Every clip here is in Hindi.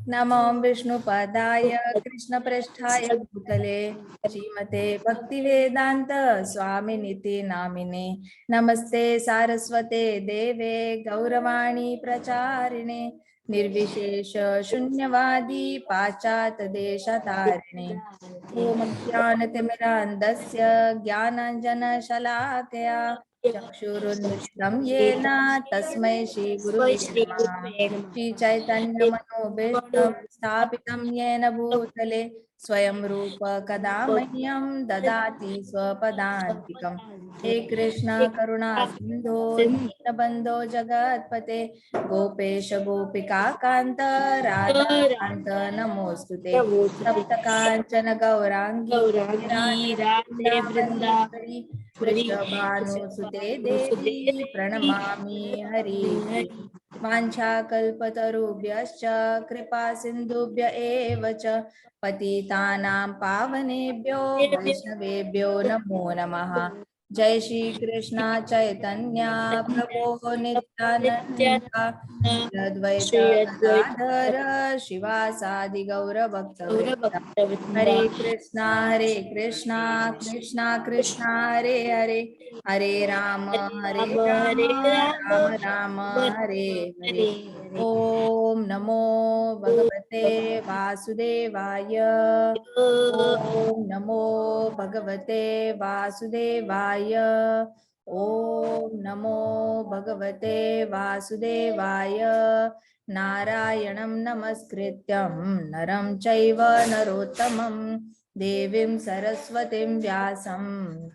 नमो विष्णुपदाय कृष्णप्रेष्ठाय भूतले श्रीमते भक्तिवेदांत स्वामिनिति नामिने। नमस्ते सारस्वते देवे गौरवाणी प्रचारिणे निर्विशेष शून्यवादी पाश्चात्य देशतारिणे। ओम ज्ञानतिमिरान्धस्य ज्ञानाञ्जनशलाकया चक्षुरुन्मिलितं येन तस्मै श्रीगुरुवे नमः। श्री चैतन्य मनोभीष्टं स्थापितं येन भूतले स्वयं रूप कदा मह्यं ददाति स्वपदान्तिकम्। हे कृष्ण करुणा सिन्धो दीनबन्धो जगत्पते गोपेश गोपिका कान्त राधा कान्त नमोऽस्तुते। सप्त काञ्चन गौरांगी राधे वृन्दावनेश्वरी वृषभानुसुते देवी प्रणमामि हरिप्रिये। वाञ्छाकल्पतरुभ्यश्च कृपा सिन्धुभ्य एव च पतितानां पावनेभ्यो वैष्णवेभ्यो नमो नमः। जय श्री कृष्ण चैतन्य प्रभो नित्यानंद अद्वैत गदाधर शिवासादि गौर भक्तवृंद। हरे कृष्णा कृष्णा कृष्णा हरे हरे हरे राम राम राम हरे हरे। ओम नमो भगवते वासुदेवाय। ओम नमो भगवते वासुदेवाय। ओम नमो भगवते वासुदेवाय। नारायणं नमस्कृत्यं नरं चैव नरोत्तमं देवीं सरस्वतीं व्यासं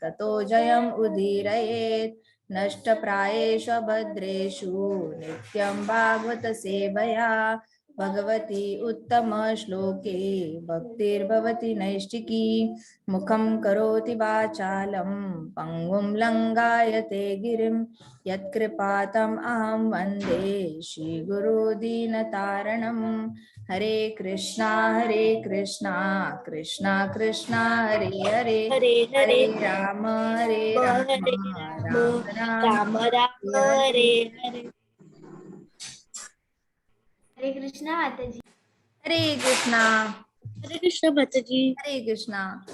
ततो जयम् उदीरयेत्। नष्टप्रायेषु भद्रेषु नित्यं भागवत सेवया भगवती उत्तम श्लोके भक्तिर्भवति नैष्टिकी। मुखं करोति वाचालं पंगुं लंगायते गिरिं यत्कृपातम् अहं वन्दे श्रीगुरु दीनतारणम्। हरे कृष्णा कृष्णा कृष्णा हरे हरे हरे राम राम राम हरे हरे। हरे कृष्णा माता जी। हरे कृष्णा माता जी। हरे कृष्णा।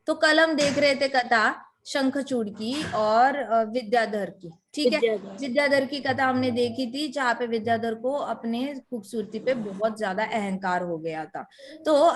तो कल हम देख रहे थे कथा शंखचूड़ की और विद्याधर की। ठीक है, विद्याधर की कथा हमने देखी थी जहाँ पे विद्याधर को अपने खूबसूरती पे बहुत ज्यादा अहंकार हो गया था। तो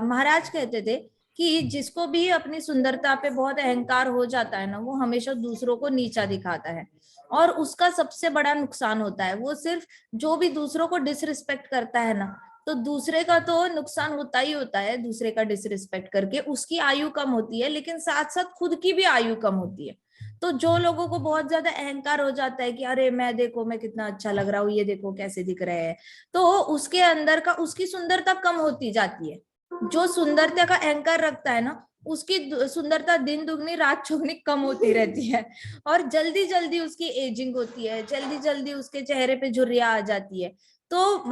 महाराज कहते थे कि जिसको भी अपनी सुंदरता पे बहुत अहंकार हो जाता है ना, वो हमेशा दूसरों को नीचा दिखाता है और उसका सबसे बड़ा नुकसान होता है। वो सिर्फ जो भी दूसरों को डिसरिस्पेक्ट करता है ना, तो दूसरे का तो नुकसान होता ही होता है। दूसरे का डिसरिस्पेक्ट करके उसकी आयु कम होती है, लेकिन साथ साथ खुद की भी आयु कम होती है। तो जो लोगों को बहुत ज्यादा अहंकार हो जाता है कि अरे मैं देखो मैं कितना अच्छा लग रहा हूँ, ये देखो कैसे दिख रहे हैं, तो उसके अंदर का उसकी सुंदरता कम होती जाती है। जो सुंदरता का अहंकार रखता है ना, उसकी सुंदरता दिन दुगनी रात चौगनी कम होती रहती है और जल्दी जल्दी उसकी एजिंग होती है, जल्दी जल्दी उसके चेहरे पे झुर्रियां आ जाती है। तो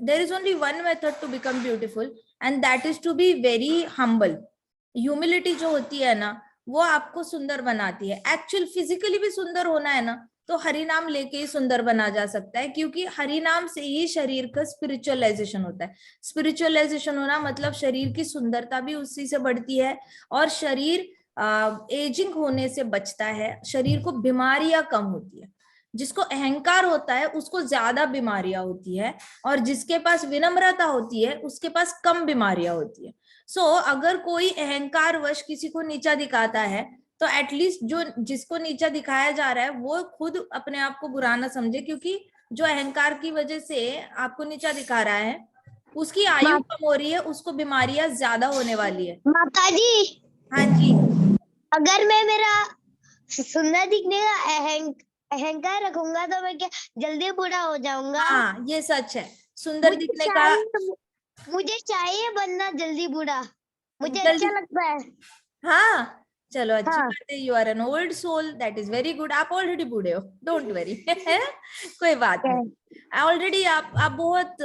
there is only one method to become beautiful and that is to be very humble. Humility जो होती है ना, वो आपको सुंदर बनाती है। एक्चुअल फिजिकली भी सुंदर होना है ना, तो हरि नाम लेके ही सुंदर बना जा सकता है, क्योंकि हरि नाम से ही शरीर का स्पिरिचुअलाइजेशन होता है। स्पिरिचुअलाइजेशन होना मतलब शरीर की सुंदरता भी उसी से बढ़ती है और शरीर एजिंग होने से बचता है, शरीर को बीमारियां कम होती है। जिसको अहंकार होता है उसको ज्यादा बीमारियां होती है और जिसके पास विनम्रता होती है उसके पास कम बीमारियां होती है। सो अगर कोई अहंकार वश किसी को नीचा दिखाता है, तो एटलीस्ट जो जिसको नीचा दिखाया जा रहा है वो खुद अपने आप को बुरा ना समझे, क्योंकि जो अहंकार की वजह से आपको नीचा दिखा रहा है उसकी आयु कम हो रही है, उसको बीमारियां ज्यादा होने वाली है। माता जी, हाँ जी। अगर मैं मेरा सुंदर दिखने का अहंकार रखूंगा तो मैं क्या जल्दी बूढ़ा हो जाऊंगा? हाँ, ये सच है। सुंदर दिखने का मुझे चाहिए बनना जल्दी बूढ़ा, मुझे जल्दी, अच्छा लगता है। हाँ चलो अच्छी हाँ। बात है। You are an old soul, that is very good. आप ऑलरेडी बूढ़े हो, डोंट वरी कोई बात नहीं। ऑलरेडी आप बहुत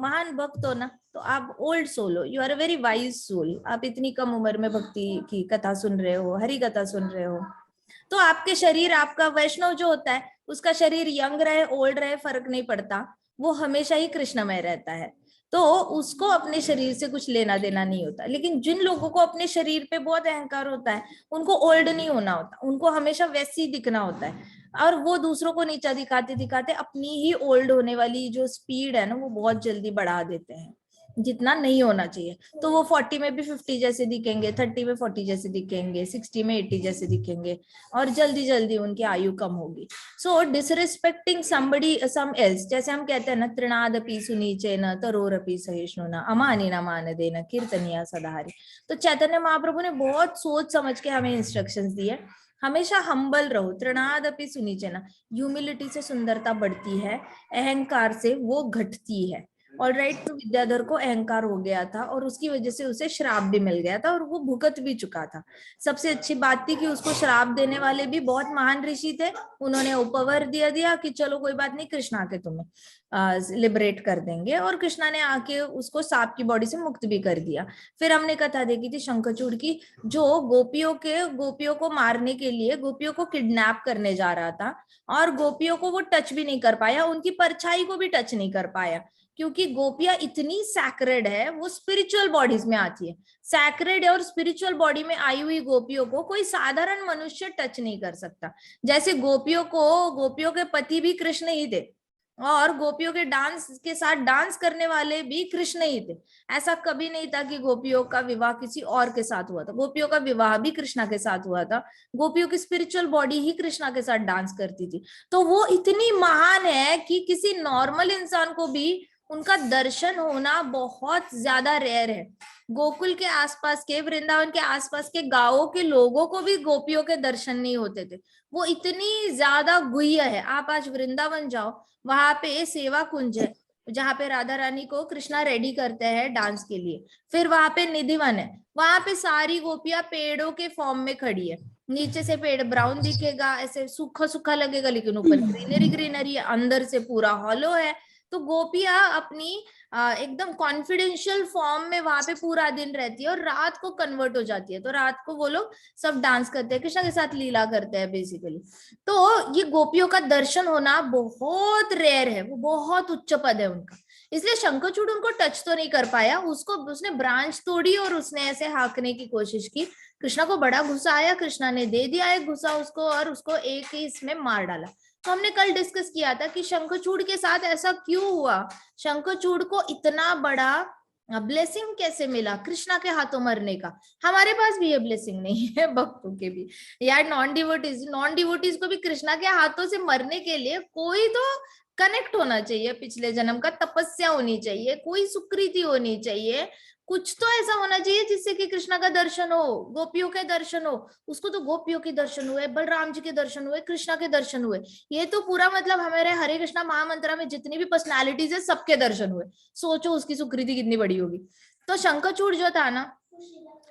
महान भक्त हो ना, तो आप ओल्ड सोल हो। You are a very wise soul. आप इतनी कम उम्र में भक्ति की कथा सुन रहे हो, हरि कथा सुन रहे हो। तो आपके शरीर, आपका वैष्णव जो होता है उसका शरीर यंग रहे ओल्ड रहे फर्क नहीं पड़ता, वो हमेशा ही कृष्णमय रहता है। तो उसको अपने शरीर से कुछ लेना देना नहीं होता। लेकिन जिन लोगों को अपने शरीर पे बहुत अहंकार होता है, उनको ओल्ड नहीं होना होता, उनको हमेशा वैसे ही दिखना होता है, और वो दूसरों को नीचा दिखाते दिखाते अपनी ही ओल्ड होने वाली जो स्पीड है ना, वो बहुत जल्दी बढ़ा देते हैं, जितना नहीं होना चाहिए। तो वो 40 में भी 50 जैसे दिखेंगे, 30 में 40 जैसे दिखेंगे, 60 में 80 जैसे दिखेंगे, और जल्दी जल्दी उनकी आयु कम होगी। सो डिसरिस्पेक्टिंग समबडी सम एल्स, जैसे हम कहते हैं ना, तृणादपि सुनीचेन तरोरपि सहिष्णुना अमानिना मानदेन कीर्तनिया सदाहरि। तो चैतन्य महाप्रभु ने बहुत सोच समझ के हमें इंस्ट्रक्शंस दिए। हमेशा हम्बल रहो, तृणादपि सुनीचेन, ह्यूमिलिटी से सुंदरता बढ़ती है, अहंकार से वो घटती है। ऑल राइट, तो विद्याधर को अहंकार हो गया था और उसकी वजह से उसे श्राप भी मिल गया था और वो भुगत भी चुका था। सबसे अच्छी बात थी कि उसको श्राप देने वाले भी बहुत महान ऋषि थे। उन्होंने उपवर दिया कि चलो कोई बात नहीं, कृष्ण आके तुम्हें लिबरेट कर देंगे, और कृष्णा ने आके उसको सांप की बॉडी से मुक्त भी कर दिया। फिर हमने कथा देखी थी शंखचूड़ की, जो गोपियों को मारने के लिए गोपियों को किडनैप करने जा रहा था, और गोपियों को वो टच भी नहीं कर पाया, उनकी परछाई को भी टच नहीं कर पाया, क्योंकि गोपियां इतनी सैक्रेड है, वो स्पिरिचुअल बॉडीज में आती है। सैक्रेड और स्पिरिचुअल बॉडी में आई हुई गोपियों को कोई साधारण मनुष्य टच नहीं कर सकता। जैसे गोपियों के पति भी कृष्ण ही थे, और गोपियों के डांस के साथ डांस करने वाले भी कृष्ण ही थे। ऐसा कभी नहीं था कि गोपियों का विवाह किसी और के साथ हुआ था, गोपियों का विवाह भी कृष्णा के साथ हुआ था। गोपियों की स्पिरिचुअल बॉडी ही कृष्णा के साथ डांस करती थी। तो वो इतनी महान है कि किसी नॉर्मल इंसान को भी उनका दर्शन होना बहुत ज्यादा रेयर है। गोकुल के आसपास के, वृंदावन के आसपास के गांवों के लोगों को भी गोपियों के दर्शन नहीं होते थे। वो इतनी ज्यादा गुह्य है। आप आज वृंदावन जाओ, वहां पे सेवा कुंज है, जहाँ पे राधा रानी को कृष्णा रेडी करते हैं डांस के लिए। फिर वहां पे निधिवन है, वहां पे सारी गोपियां पेड़ों के फॉर्म में खड़ी है। नीचे से पेड़ ब्राउन दिखेगा, ऐसे सूखा सूखा लगेगा, लेकिन ऊपर ग्रीनरी ग्रीनरी है, अंदर से पूरा हॉलो है। तो गोपियां अपनी एकदम कॉन्फिडेंशियल फॉर्म में वहां पे पूरा दिन रहती है, और रात को कन्वर्ट हो जाती है। तो रात को वो लोग सब डांस करते हैं, कृष्ण के साथ लीला करते हैं बेसिकली। तो ये गोपियों का दर्शन होना बहुत रेयर है, वो बहुत उच्च पद है उनका। इसलिए शंखचूड़ उनको टच तो नहीं कर पाया, उसने ब्रांच तोड़ी और उसने ऐसे हाँकने की कोशिश की। कृष्णा को बड़ा गुस्सा आया, कृष्णा ने दे दिया एक गुस्सा उसको, और उसको एक ही इसमें मार डाला। तो हमने कल डिस्कस किया था कि शंखचूड़ के साथ ऐसा क्यों हुआ, शंखचूड़ को इतना बड़ा ब्लेसिंग कैसे मिला कृष्णा के हाथों मरने का। हमारे पास भी ये ब्लेसिंग नहीं है, भक्तों के भी यार, नॉन डिवोटीज को भी कृष्णा के हाथों से मरने के लिए कोई तो कनेक्ट होना चाहिए, पिछले जन्म का तपस्या होनी चाहिए, कोई सुकृति होनी चाहिए, कुछ तो ऐसा होना चाहिए जिससे कि कृष्णा का दर्शन हो, गोपियों के दर्शन हो। उसको तो गोपियों के दर्शन हुए, बलराम जी के दर्शन हुए, कृष्णा के दर्शन हुए। ये तो पूरा मतलब हमारे हरे कृष्णा महामंत्र में जितनी भी पर्सनालिटीज है सबके दर्शन हुए। सोचो उसकी सुकृति कितनी बड़ी होगी। तो शंखचूड़ जो था ना,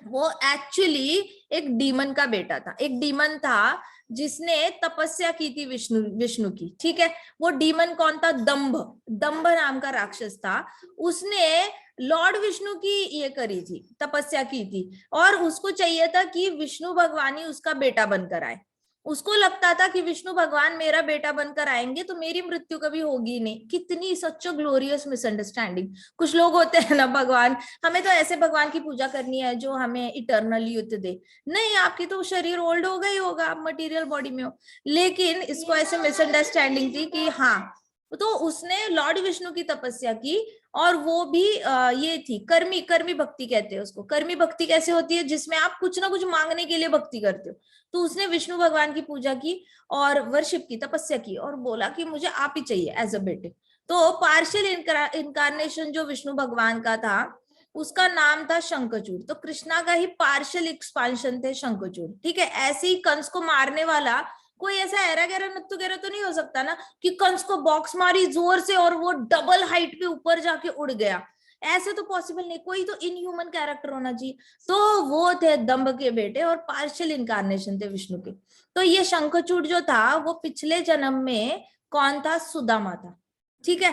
वो एक्चुअली एक डीमन का बेटा था। एक डीमन था जिसने तपस्या की थी विष्णु की, ठीक है। वो डीमन कौन था? दंभ नाम का राक्षस था। उसने लॉर्ड विष्णु की ये करी थी, तपस्या की थी, और उसको चाहिए था कि विष्णु भगवान ही उसका बेटा बनकर आए। उसको लगता था कि विष्णु भगवान मेरा बेटा बनकर आएंगे तो मेरी मृत्यु कभी होगी नहीं। कितनी सच ग्लोरियस मिसअंडरस्टैंडिंग। कुछ लोग होते हैं ना, भगवान हमें तो ऐसे भगवान की पूजा करनी है जो हमें इटर्नल यूथ दे। नहीं, आपकी तो शरीर ओल्ड हो गई होगा, आप मटेरियल बॉडी में हो। लेकिन इसको ऐसे मिसअंडरस्टैंडिंग थी कि हाँ, तो उसने लॉर्ड विष्णु की तपस्या की, और वो भी ये थी कर्मी भक्ति कहते हैं उसको। कर्मी भक्ति कैसे होती है? जिसमें आप कुछ ना कुछ मांगने के लिए भक्ति करते हो। तो उसने विष्णु भगवान की पूजा की और वर्शिप की, तपस्या की, और बोला कि मुझे आप ही चाहिए एज अ बेटे। तो पार्शियल इनकारनेशन जो विष्णु भगवान का था, उसका नाम था शंखचूड़। तो कृष्णा का ही पार्शियल एक्सपांशन थे शंखचूड़, ठीक है। ऐसे ही कंस को मारने वाला कोई ऐसा ऐरा गैरा नत्थु गैरा तो नहीं हो सकता ना, कि कंस को बॉक्स मारी जोर से और वो डबल हाइट पे ऊपर जाके उड़ गया। ऐसे तो पॉसिबल नहीं, कोई तो इनह्यूमन कैरेक्टर होना चाहिए। तो वो थे दंभ के बेटे और पार्शियल इनकारनेशन थे विष्णु के। तो ये शंखचूड़ जो था वो पिछले जन्म में कौन था? सुदामा था, ठीक है।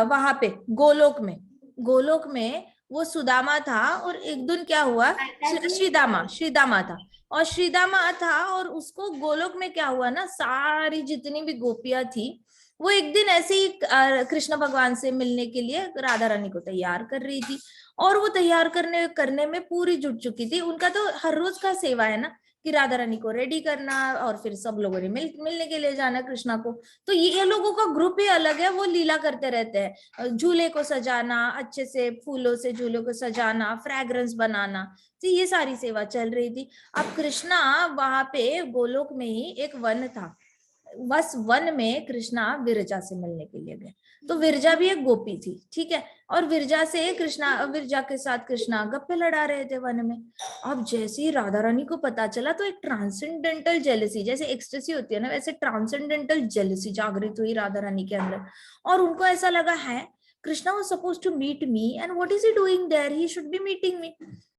वहां पे गोलोक में वो सुदामा था। और एक दिन क्या हुआ, श्रीदामा था, और श्रीदामा था। और उसको गोलोक में क्या हुआ ना, सारी जितनी भी गोपियां थी वो एक दिन ऐसे ही कृष्ण भगवान से मिलने के लिए राधा रानी को तैयार कर रही थी, और वो तैयार करने में पूरी जुट चुकी थी। उनका तो हर रोज का सेवा है ना कि राधा रानी को रेडी करना और फिर सब लोगों ने मिलने के लिए जाना कृष्णा को। तो ये लोगों का ग्रुप ही अलग है, वो लीला करते रहते हैं, झूले को सजाना, अच्छे से फूलों से झूले को सजाना, फ्रेग्रेंस बनाना, तो ये सारी सेवा चल रही थी। अब कृष्णा वहां पे गोलोक में ही एक वन था, बस वन में कृष्णा विरजा से मिलने के लिए गए। तो विरजा भी एक गोपी थी, ठीक है, और विरजा के साथ कृष्णा गप्पे लड़ा रहे थे वन में। अब जैसे ही राधा रानी को पता चला तो एक ट्रांसेंडेंटल जेलसी, जैसे एक्सटेसी होती है ना, वैसे ट्रांसेंडेंटल जेलसी जागृत हुई राधा रानी के अंदर, और उनको ऐसा लगा है Krishna was supposed to meet me and what is he doing there, he should be meeting me.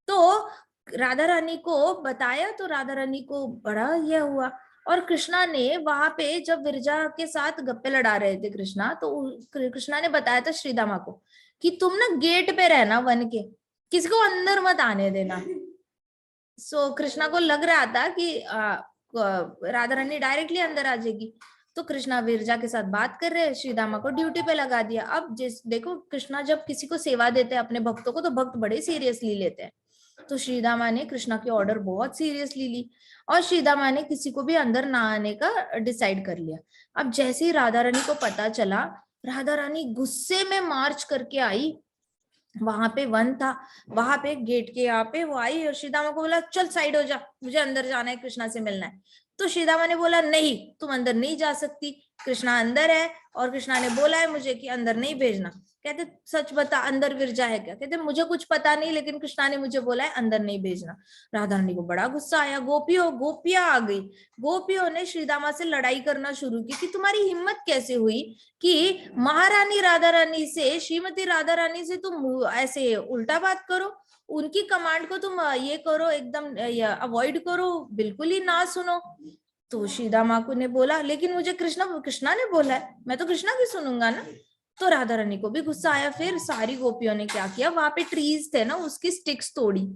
तो राधा रानी को बताया तो राधा रानी को बड़ा यह हुआ, और कृष्णा ने वहां पे जब विरजा के साथ गप्पे लड़ा रहे थे कृष्णा, तो कृष्णा ने बताया था श्रीदामा को कि तुम ना गेट पे रहना वन के, किसी को अंदर मत आने देना। सो कृष्णा को लग रहा था कि राधा रानी डायरेक्टली अंदर आ जाएगी। तो कृष्णा विरजा के साथ बात कर रहे हैं, श्रीदामा को ड्यूटी पे लगा दिया। अब देखो कृष्णा जब किसी को सेवा देते हैं अपने भक्तों को, तो भक्त बड़े सीरियसली लेते हैं। तो श्रीदामा ने कृष्णा की ऑर्डर बहुत सीरियसली ली, और श्रीदामा ने किसी को भी अंदर ना आने का डिसाइड कर लिया। अब जैसे ही राधा रानी को पता चला, राधा रानी गुस्से में मार्च करके आई, वहां पे वन था, वहां पे गेट के यहाँ पे वो आई और श्रीदामा को बोला चल साइड हो जा, मुझे अंदर जाना है, कृष्णा से मिलना है। तो श्रीदामा ने बोला नहीं, तुम अंदर नहीं जा सकती, कृष्णा अंदर है और कृष्णा ने बोला है मुझे कि अंदर नहीं भेजना। कहते सच बता, अंदर विरजा है क्या? कहते मुझे कुछ पता नहीं, लेकिन कृष्णा ने मुझे बोला है अंदर नहीं भेजना। राधा रानी को बड़ा गुस्सा आया, गोपियां आ गई, गोपियों ने श्रीदामा से लड़ाई करना शुरू की कि तुम्हारी हिम्मत कैसे हुई कि महारानी राधा रानी से, श्रीमती राधा रानी से तुम ऐसे उल्टा बात करो, उनकी कमांड को तुम ये करो, एकदम अवॉइड करो, बिल्कुल ही ना सुनो। तो श्रीदामा को ने बोला लेकिन मुझे कृष्णा ने बोला है, मैं तो कृष्णा की सुनूंगा ना। तो राधा रानी को भी गुस्सा आया। फिर सारी गोपियों ने क्या किया, वहां पे ट्रीज थे ना, उसकी स्टिक्स तोड़ी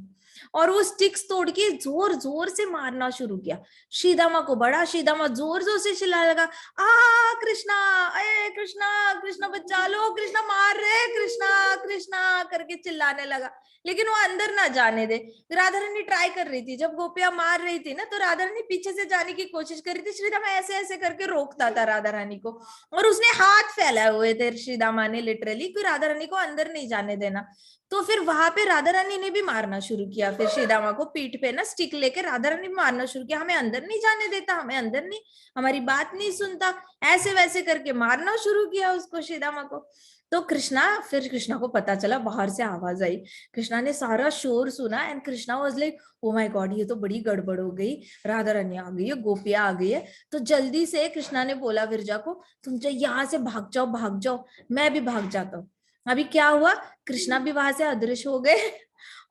और वो स्टिक्स तोड़ के जोर जोर से मारना शुरू किया श्रीदामा को। बड़ा श्रीदामा जोर जोर से चिल्लाने लगा, आ कृष्णा, अरे कृष्णा, कृष्णा बचा लो, कृष्णा मार रहे, कृष्णा कृष्णा करके चिल्लाने लगा, लेकिन वो अंदर ना जाने दे। राधा रानी ट्राई कर रही थी, जब गोपियां मार रही थी ना, तो राधा रानी पीछे से जाने की कोशिश कर रही थी, श्रीदामा ऐसे ऐसे करके रोकता था राधा रानी को, और उसने हाथ फैलाए हुए थे श्रीदामा ने लिटरली कि राधा रानी को अंदर नहीं जाने देना। तो फिर वहां पे राधा रानी ने भी मारना शुरू किया, फिर श्रीदामा को पीठ पे ना स्टिक लेके राधा रानी मारना शुरू किया, हमें अंदर नहीं जाने देता, हमें अंदर नहीं, हमारी बात नहीं सुनता, ऐसे वैसे करके मारना शुरू किया उसको, श्रीदामा को। तो फिर कृष्णा को पता चला, बाहर से आवाज आई, कृष्णा ने सारा शोर सुना and Krishna was like oh my God, ये तो बड़ी गड़बड़ हो गई, राधा रानी आ गई है, गोपियां आ गई है। तो जल्दी से कृष्णा ने बोला विरजा को, तुम यहाँ से भाग जाओ, भाग जाओ, मैं भी भाग जाता हूँ। अभी क्या हुआ, कृष्णा भी वहां से अदृश्य हो गए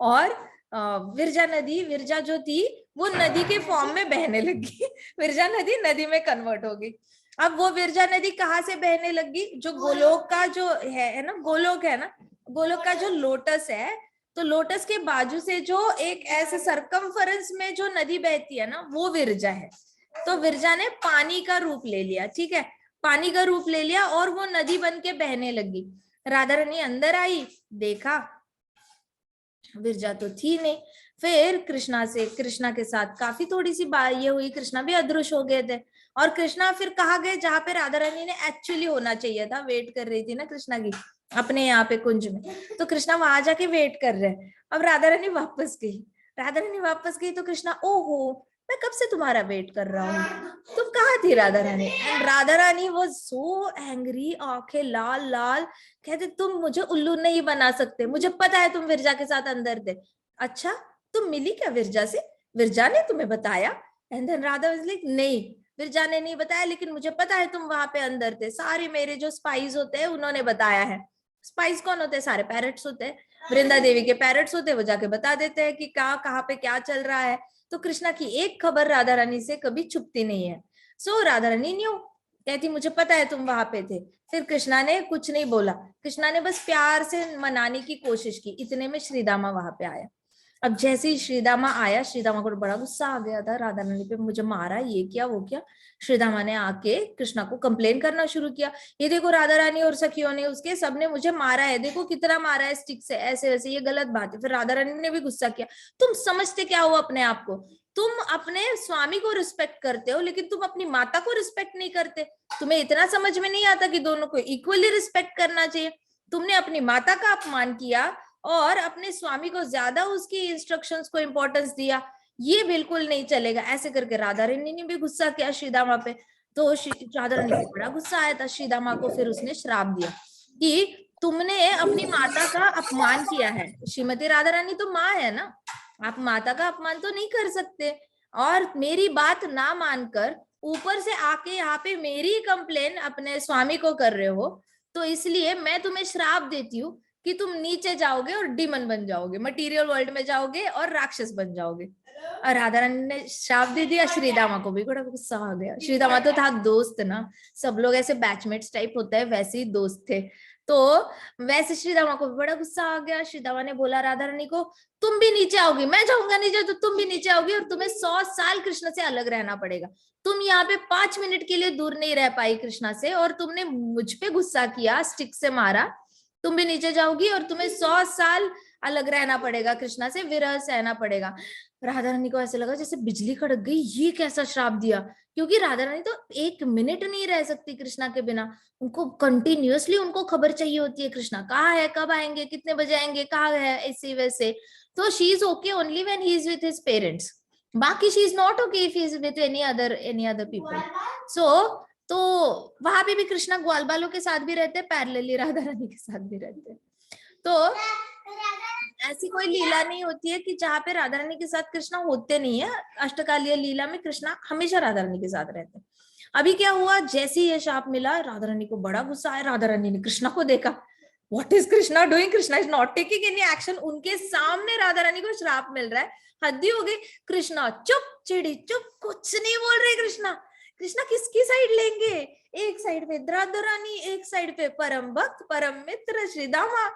और विरजा जो थी वो नदी के फॉर्म में बहने लगी। विरजा नदी नदी में कन्वर्ट हो गई। अब वो विरजा नदी कहाँ से बहने लगी, जो गोलोक का जो है ना, गोलोक है ना, गोलोक का जो लोटस है, तो लोटस के बाजू से जो एक ऐसे सरकमफरेंस में जो नदी बहती है ना, वो विरजा है। तो विरजा ने पानी का रूप ले लिया, ठीक है, पानी का रूप ले लिया और वो नदी बन के बहने लगी। राधा रानी अंदर आई, देखा विरजा तो थी नहीं। फिर कृष्णा के साथ काफी थोड़ी सी बात ये हुई, कृष्णा भी अदृश्य हो गए थे, और कृष्णा फिर कहाँ गए, जहाँ पे राधा रानी ने एक्चुअली होना चाहिए था, वेट कर रही थी ना कृष्णा की अपने यहाँ पे कुंज में, तो कृष्णा वहां जाके वेट कर रहे हैं। अब राधा रानी वापस गई तो कृष्णा, ओहो मैं कब से तुम्हारा वेट कर रहा हूँ, तुम कहाँ थी Radha Rani? And Radha Rani was so angry, आंखें लाल लाल, कहते तुम मुझे उल्लू नहीं बना सकते, मुझे पता है तुम विरजा के साथ अंदर थे। अच्छा तुम मिली क्या विरजा से, विरजा ने तुम्हें बताया? And then Radha was like नहीं, विरजा ने नहीं बताया, लेकिन मुझे पता है तुम वहां पे अंदर थे, सारे मेरे जो स्पाइस होते हैं उन्होंने बताया है। स्पाइस कौन होते हैं? सारे पैरट्स होते हैं, वृंदा देवी के पैरट्स होते हैं, वो जाके बता देते हैं कि कहाँ पे क्या चल रहा है। तो कृष्णा की एक खबर राधा रानी से कभी छुपती नहीं है। सो राधा रानी न्यू, कहती मुझे पता है तुम वहां पे थे। फिर कृष्णा ने कुछ नहीं बोला, कृष्णा ने बस प्यार से मनाने की कोशिश की। इतने में श्रीदामा वहां पे आया। अब जैसे ही श्रीदामा आया, श्रीदामा को बड़ा गुस्सा आ गया था राधा रानी पे, मुझे मारा, ये किया वो किया। श्रीदामा ने आके कृष्णा को कंप्लेन करना शुरू किया, ये देखो राधा रानी और सखियों ने उसके सबने मुझे मारा है, देखो कितना मारा है स्टिक से, ऐसे वैसे, ये गलत बात है। फिर राधा रानी ने भी गुस्सा किया, तुम समझते क्या हो अपने आप को, तुम अपने स्वामी को रिस्पेक्ट करते हो लेकिन तुम अपनी माता को रिस्पेक्ट नहीं करते, तुम्हें इतना समझ में नहीं आता कि दोनों को इक्वली रिस्पेक्ट करना चाहिए। तुमने अपनी माता का अपमान किया और अपने स्वामी को ज्यादा उसकी इंस्ट्रक्शंस को इंपॉर्टेंस दिया, ये बिल्कुल नहीं चलेगा। ऐसे करके राधा रानी ने भी गुस्सा किया श्रीदामा पे। तो राधा रानी को बड़ा गुस्सा आया था श्रीदामा को, फिर उसने श्राप दिया कि तुमने अपनी माता का अपमान किया है। श्रीमती राधा रानी तो माँ है ना, आप माता का अपमान तो नहीं कर सकते, और मेरी बात ना मानकर ऊपर से आके यहाँ पे मेरी कंप्लेन अपने स्वामी को कर रहे हो, तो इसलिए मैं तुम्हें श्राप देती हूँ कि तुम नीचे जाओगे और डीमन बन जाओगे, मटेरियल वर्ल्ड में जाओगे और राक्षस बन जाओगे। और राधा रानी ने श्राप दे दिया। श्रीदामा को भी बड़ा गुस्सा आ गया। श्रीदामा तो था दोस्त ना, सब लोग ऐसे बैचमेट्स टाइप होता है, वैसे ही दोस्त थे, तो वैसे श्रीदामा को भी बड़ा गुस्सा आ गया। श्रीदामा ने बोला राधा रानी को, तुम भी नीचे आओगी, मैं जाऊंगा नीचे तो तुम भी नीचे आओगी, और तुम्हें 100 साल कृष्ण से अलग रहना पड़ेगा। तुम यहाँ पे 5 मिनट के लिए दूर नहीं रह पाई कृष्णा से, और तुमने मुझ पे गुस्सा किया, स्टिक से मारा, तुम भी नीचे जाओगी और तुम्हें 100 साल अलग रहना पड़ेगा कृष्णा से, विरह सहना पड़ेगा। राधा रानी को ऐसे लगा जैसे बिजली कड़क गई, ये कैसा श्राप दिया, क्योंकि राधा रानी तो 1 मिनट नहीं रह सकती कृष्णा के बिना, उनको कंटिन्यूअसली उनको खबर चाहिए होती है कृष्णा कहाँ है, कब आएंगे, कितने बजे आएंगे, कहाँ है, ऐसे वैसे। तो she is okay only when he is with his parents, बाकी she is not okay if he is with any other people. So तो वहां पे भी कृष्णा ग्वाल बालों के साथ भी रहते, पैरेलली राधा रानी के साथ भी रहते। तो ऐसी कोई लीला नहीं होती है कि जहाँ पे राधा रानी के साथ कृष्णा होते नहीं है। अष्टकालीय लीला में कृष्णा हमेशा राधा रानी के साथ रहते हैं। अभी क्या हुआ, जैसे ही ये शाप मिला राधा रानी को बड़ा गुस्सा आया। राधा रानी ने कृष्णा को देखा, what is Krishna doing, Krishna is not taking any action, उनके सामने राधा रानी को श्राप मिल रहा है, हद ही हो गई। कृष्णा चुप, चिड़ी चुप, कुछ नहीं बोल रहे कृष्णा। कृष्णा किसकी साइड लेंगे, एक साइड पे राधा रानी, एक साइड पे परम भक्त परम मित्र श्रीदामा,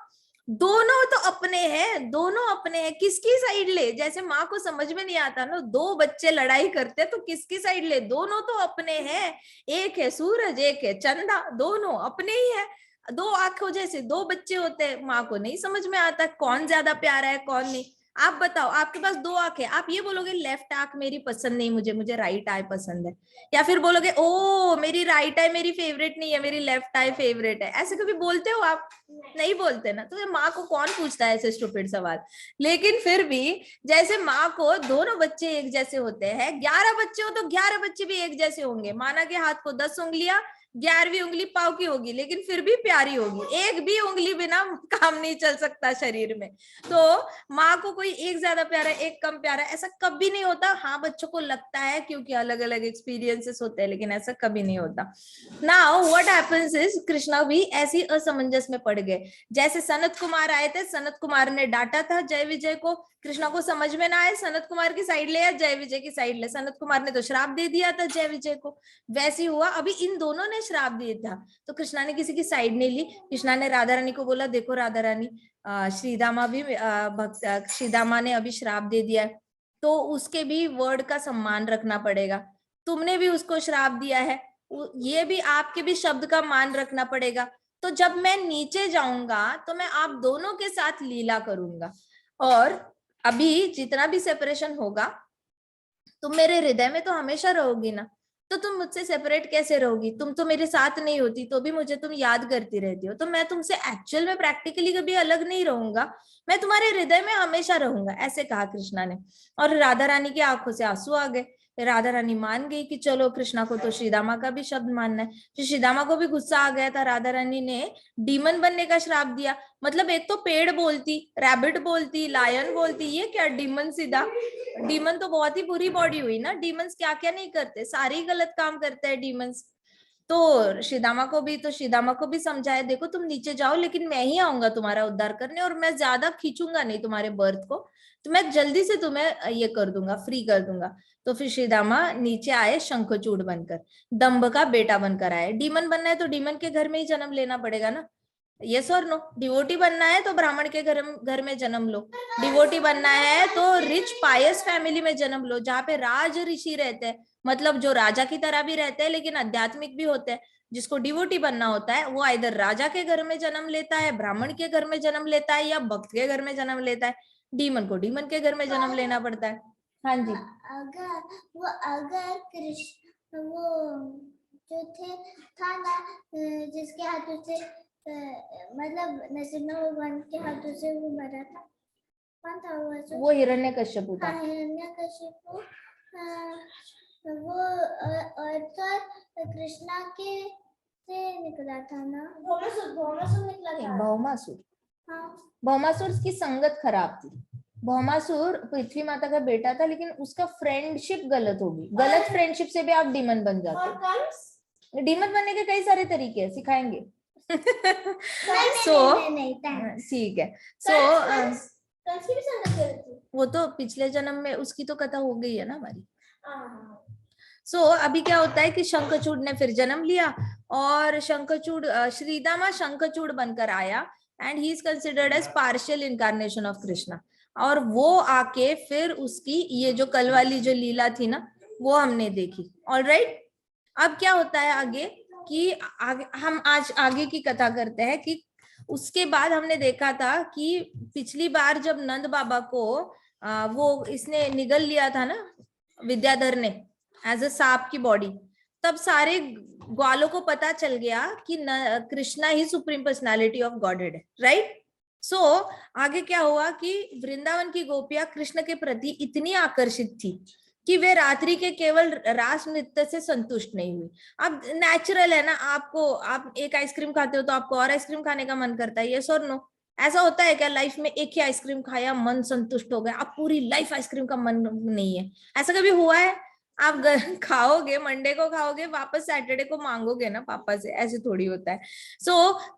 दोनों तो अपने हैं, दोनों अपने हैं, किसकी साइड ले। जैसे माँ को समझ में नहीं आता ना, 2 बच्चे लड़ाई करते तो किसकी साइड ले, दोनों तो अपने हैं, एक है सूरज एक है चंदा, दोनों अपने ही है। 2 आंखों जैसे 2 बच्चे होते हैं, माँ को नहीं समझ में आता कौन ज्यादा प्यारा है कौन नहीं। आप बताओ, आपके पास 2 आंखें, आप ये बोलोगे लेफ्ट आंख मेरी पसंद नहीं, मुझे राइट आई पसंद है, या फिर बोलोगे ओ मेरी राइट आई मेरी फेवरेट नहीं है, मेरी लेफ्ट आई फेवरेट है, ऐसे कभी बोलते हो आप? नहीं बोलते ना। तो माँ को कौन पूछता है ऐसे स्टूपिड सवाल। लेकिन फिर भी जैसे माँ को दोनों बच्चे एक जैसे होते हैं, 11 बच्चे हो तो 11 बच्चे भी एक जैसे होंगे। माना के हाथ को 10 उंगलियां, 11वीं उंगली पाव की होगी, लेकिन फिर भी प्यारी होगी, एक भी उंगली बिना काम नहीं चल सकता शरीर में। तो माँ को कोई एक ज्यादा प्यारा एक कम प्यारा ऐसा कभी नहीं होता। हाँ बच्चों को लगता है क्योंकि अलग अलग एक्सपीरियंसेस होते हैं, लेकिन ऐसा कभी नहीं होता। Now what happens is, Krishna भी ऐसी असमंजस में पड़ गए। जैसे सनत कुमार आए थे, सनत कुमार ने डांटा था जय विजय को, कृष्णा को समझ में ना आए, सनत कुमार की साइड ले या जय विजय की साइड ले, सनत कुमार ने तो श्राप दे दिया था जय विजय को, वैसे हुआ। अभी इन दोनों ने श्राप दिया था, तो कृष्णा ने किसी की साइड नहीं ली। कृष्णा ने राधा रानी को बोला, देखो राधा रानी, श्रीदामा भी भक्त, श्रीदामा ने अभी श्राप दे दिया है, तो उसके भी वर्ड का सम्मान रखना पड़ेगा। तुमने भी उसको श्राप दिया है, ये भी आपके भी शब्द का मान रखना पड़ेगा। तो जब मैं नीचे जाऊंगा तो मैं आप दोनों के साथ लीला करूंगा, और अभी जितना भी सेपरेशन होगा, तुम मेरे हृदय में तो हमेशा रहोगी ना, तो तुम मुझसे सेपरेट कैसे रहोगी? तुम तो मेरे साथ नहीं होती तो भी मुझे तुम याद करती रहती हो, तो मैं तुमसे एक्चुअल में प्रैक्टिकली कभी अलग नहीं रहूंगा, मैं तुम्हारे हृदय में हमेशा रहूंगा, ऐसे कहा कृष्णा ने। और राधा रानी की आंखों से आंसू आ गए। राधा रानी मान गई कि चलो कृष्णा को तो श्रीदामा का भी शब्द मानना है। तो श्रीदामा को भी गुस्सा आ गया था, राधा रानी ने डीमन बनने का श्राप दिया। मतलब एक तो पेड़ बोलती, रैबिट बोलती, लायन बोलती, ये क्या डीमन सीधा। डीमन तो बहुत ही बुरी बॉडी हुई ना, डीमंस क्या क्या नहीं करते, सारे ही गलत काम करते हैं डीमंस। तो श्रीदामा को भी समझाया, देखो तुम नीचे जाओ लेकिन मैं ही आऊंगा तुम्हारा उद्धार करने, और मैं ज्यादा खींचूंगा नहीं तुम्हारे बर्थ को, तो मैं जल्दी से तुम्हें ये कर दूंगा, फ्री कर दूंगा। तो फिर श्रीदामा नीचे आए शंखचूड़ बनकर, दंभ का बेटा बनकर आए। डीमन बनना है तो डीमन के घर में ही जन्म लेना पड़ेगा ना, यस और नो? डिवोटी बनना है तो ब्राह्मण के घर में जन्म लो, डिवोटी बनना है तो रिच पायस फैमिली में जन्म लो जहाँ पे राज ऋषि रहते हैं, मतलब जो राजा की तरह भी रहते हैं लेकिन आध्यात्मिक भी होते हैं। जिसको डिवोटी बनना होता है वो इधर राजा के घर में जन्म लेता है, ब्राह्मण के घर में जन्म लेता है, या भक्त के घर में जन्म लेता है। डीमन को डीमन के घर में जन्म लेना पड़ता है। हाँ जी। अगर कृष्ण वो जो थे था ना, जिसके हाथों से मतलब नरसिम्हा भगवान के हाथों से वो मरा था, कौन था वो हिरण्यकश्यप था। हाँ, हिरण्यकश्यप। वो और कृष्णा के से निकला था ना, भौमासुर निकला था। भौमासुर, हाँ, भौमासुर की संगत खराब थी। भौमासुर पृथ्वी माता का बेटा था लेकिन उसका फ्रेंडशिप गलत होगी, गलत फ्रेंडशिप से भी आप डीमन बन जाते हो। डीमन बनने के कई सारे तरीके हैं, सिखाएंगे। ठीक है। वो तो पिछले जन्म में उसकी तो कथा हो गई है ना हमारी। अभी क्या होता है कि शंखचूड़ ने फिर जन्म लिया और शंखचूड़ श्रीदामा शंखचूड़ बनकर आया and he is considered as partial incarnation of Krishna. और वो आके फिर उसकी ये जो कल वाली जो लीला थी ना वो हमने देखी। ऑलराइट, अब क्या होता है आगे कि हम आज आगे की कथा करते हैं कि उसके बाद हमने देखा था कि पिछली बार जब नंद बाबा को वो इसने निगल लिया था ना विद्याधर ने एज अ सांप की बॉडी, तब सारे ग्वालों को पता चल गया कि कृष्णा ही सुप्रीम पर्सनालिटी ऑफ गॉडहेड है, राइट। आगे क्या हुआ कि वृंदावन की गोपियां कृष्ण के प्रति इतनी आकर्षित थी कि वे रात्रि के केवल रास नृत्य से संतुष्ट नहीं हुई। अब नेचुरल है ना, आप एक आइसक्रीम खाते हो तो आपको और आइसक्रीम खाने का मन करता है, यस और नो? ऐसा होता है क्या लाइफ में एक ही आइसक्रीम खाया मन संतुष्ट हो गया, अब पूरी लाइफ आइसक्रीम का मन नहीं है? ऐसा कभी हुआ है? आप खाओगे, मंडे को खाओगे, वापस सैटरडे को मांगोगे ना पापा से, ऐसे थोड़ी होता है।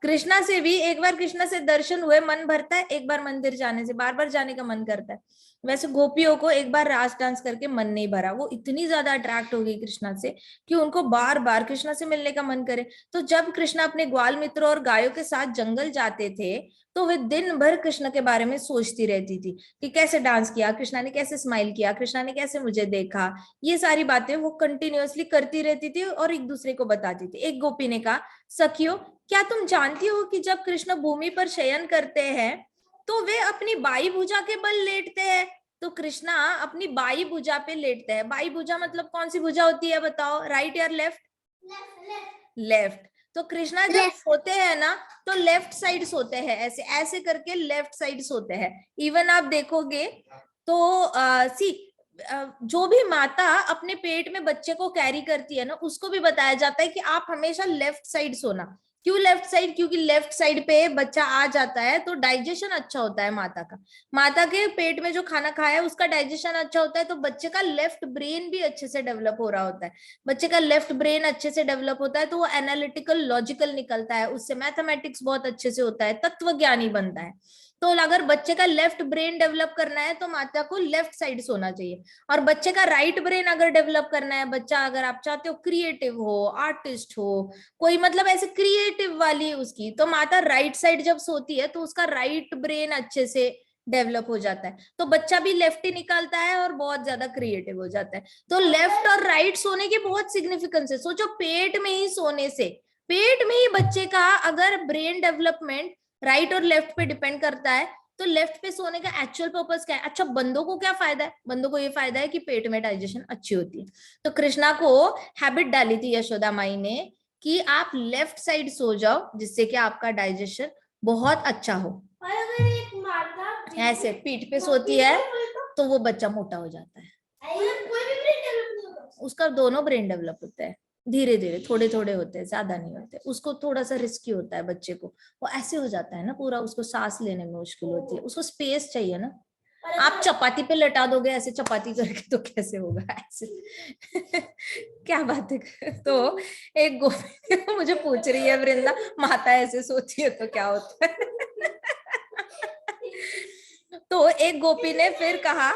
कृष्णा से भी एक बार कृष्णा से दर्शन हुए मन भरता है, एक बार मंदिर जाने से बार बार जाने का मन करता है। वैसे गोपियों को एक बार रास डांस करके मन नहीं भरा, वो इतनी ज्यादा अट्रैक्ट हो गई कृष्णा से कि उनको बार बार कृष्णा से मिलने का मन करे। तो जब कृष्णा अपने ग्वाल मित्रों और गायों के साथ जंगल जाते थे तो वे दिन भर कृष्ण के बारे में सोचती रहती थी कि कैसे डांस किया कृष्णा ने, कैसे स्माइल किया कृष्णा ने, कैसे मुझे देखा। ये सारी बातें वो कंटिन्यूअसली करती रहती थी और एक दूसरे को बताती थी। एक गोपी ने कहा, सखियो क्या तुम जानती हो कि जब कृष्ण भूमि पर शयन करते हैं तो वे अपनी बाई भुजा के बल लेटते हैं। तो कृष्णा अपनी बाई भुजा पे लेटते हैं। बाई भुजा मतलब कौन सी भुजा होती है बताओ, राइट या लेफ्ट? लेफ्ट। तो कृष्णा जब सोते हैं ना तो लेफ्ट साइड सोते हैं, ऐसे ऐसे करके लेफ्ट साइड सोते हैं। इवन आप देखोगे तो जो भी माता अपने पेट में बच्चे को कैरी करती है ना उसको भी बताया जाता है कि आप हमेशा लेफ्ट साइड सोना। क्यों लेफ्ट साइड? क्योंकि लेफ्ट साइड पे बच्चा आ जाता है तो डाइजेशन अच्छा होता है माता का। माता के पेट में जो खाना खाया है उसका डाइजेशन अच्छा होता है तो बच्चे का लेफ्ट ब्रेन भी अच्छे से डेवलप हो रहा होता है। बच्चे का लेफ्ट ब्रेन अच्छे से डेवलप होता है तो वो एनालिटिकल लॉजिकल निकलता है, उससे मैथमेटिक्स बहुत अच्छे से होता है, तत्व ज्ञानी बनता है। तो अगर बच्चे का लेफ्ट ब्रेन डेवलप करना है तो माता को लेफ्ट साइड सोना चाहिए। और बच्चे का राइट ब्रेन अगर डेवलप करना है, बच्चा अगर आप चाहते हो क्रिएटिव हो, आर्टिस्ट हो, कोई मतलब ऐसे क्रिएटिव वाली उसकी, तो माता राइट साइड जब सोती है तो उसका राइट ब्रेन अच्छे से डेवलप हो जाता है तो बच्चा भी लेफ्ट ही निकालता है और बहुत ज्यादा क्रिएटिव हो जाता है। तो लेफ्ट और राइट सोने के बहुत सिग्निफिकेंस है। सोचो पेट में ही सोने से, पेट में ही बच्चे का अगर ब्रेन डेवलपमेंट राइट और लेफ्ट पे डिपेंड करता है तो लेफ्ट पे सोने का एक्चुअल पर्पस क्या है? अच्छा, बंदों को क्या फायदा है? बंदों को ये फायदा है कि पेट में डाइजेशन अच्छी होती है। तो कृष्णा को हैबिट डाली थी यशोदा माई ने कि आप लेफ्ट साइड सो जाओ जिससे कि आपका डाइजेशन बहुत अच्छा हो। और अगर एक माता ऐसे पीठ पे सोती है तो वो बच्चा मोटा हो जाता है। उसका दोनों ब्रेन डेवलप होता है धीरे धीरे, थोड़े थोड़े होते हैं, ज्यादा नहीं होते। उसको थोड़ा सा रिस्की होता है बच्चे को, वो ऐसे हो जाता है ना पूरा, उसको सांस लेने में मुश्किल होती है, उसको स्पेस चाहिए ना। आप चपाती पे लटा दोगे ऐसे चपाती करके तो कैसे होगा ऐसे? क्या बात है। तो एक गोपी मुझे पूछ रही है, वृंदा माता ऐसे सोती है तो क्या होता है? तो एक गोपी ने फिर कहा